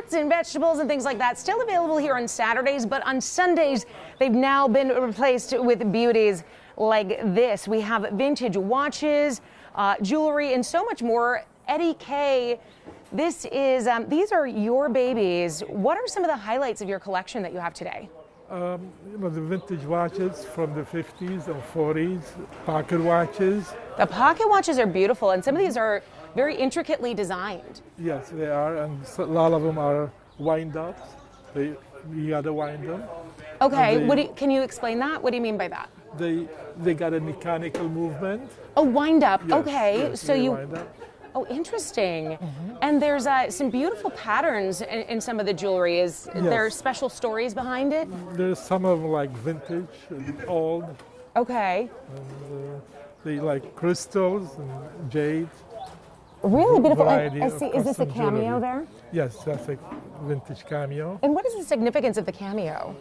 fruits and vegetables and things like that. Still available here on Saturdays, but on Sundays, they've now been replaced with beauties like this. We have vintage watches, jewelry, and so much more. Eddie K, these are your babies. What are some of the highlights of your collection that you have today? The vintage watches from the 50s and 40s, pocket watches. The pocket watches are beautiful, and some of these are very intricately designed. Yes, they are, and a lot of them are wind-ups. You gotta wind them. Okay, can you explain that? What do you mean by that? They got a mechanical movement. Oh, wind up. Yes, okay, yes, so you. wind up. Oh, interesting. And there's some beautiful patterns in some of the jewelry. Is there special stories behind it? There's some of them like vintage and old. Okay. And, they like crystals and jade. Really beautiful. I Variety see. of Is this a custom cameo jewelry. there? Yes, that's a vintage cameo. And what is the significance of the cameo?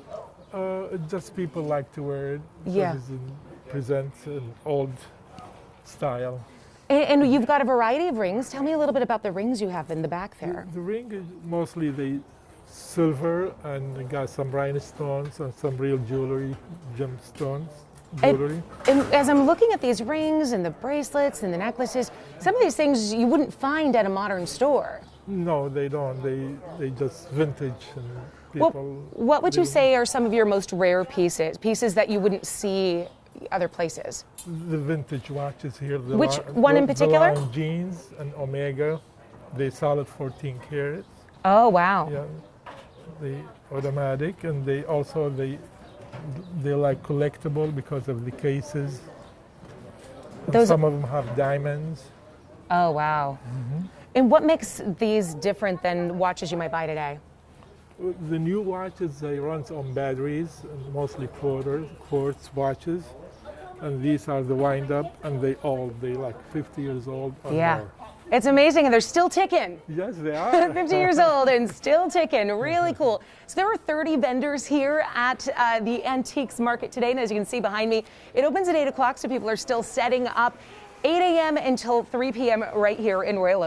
Just people like to wear it. Yeah. So it presents an old style. And you've got a variety of rings. Tell me a little bit about the rings you have in the back there. The ring is mostly the silver, and they got some rhinestones and some real jewelry, gemstones jewelry. And as I'm looking at these rings and the bracelets and the necklaces, some of these things you wouldn't find at a modern store. No, they don't. They just vintage, and people. What would you say are some of your most rare pieces that you wouldn't see other places? The vintage watches here. Which one in particular? The jeans and Omega. They solid 14 carats. Oh wow. Yeah, they automatic, and they're like collectible because of the cases. And some of them have diamonds. Oh wow. And what makes these different than watches you might buy today? The new watches, they run on batteries, and mostly quartz watches, and these are the wind-up, and they like 50 years old or more. It's amazing, and they're still ticking. Yes, they are. 50 years old and still ticking. Really cool. So there are 30 vendors here at the Antiques Market today, and as you can see behind me, it opens at 8 o'clock, so people are still setting up. 8 a.m. until 3 p.m. right here in Royal Oak.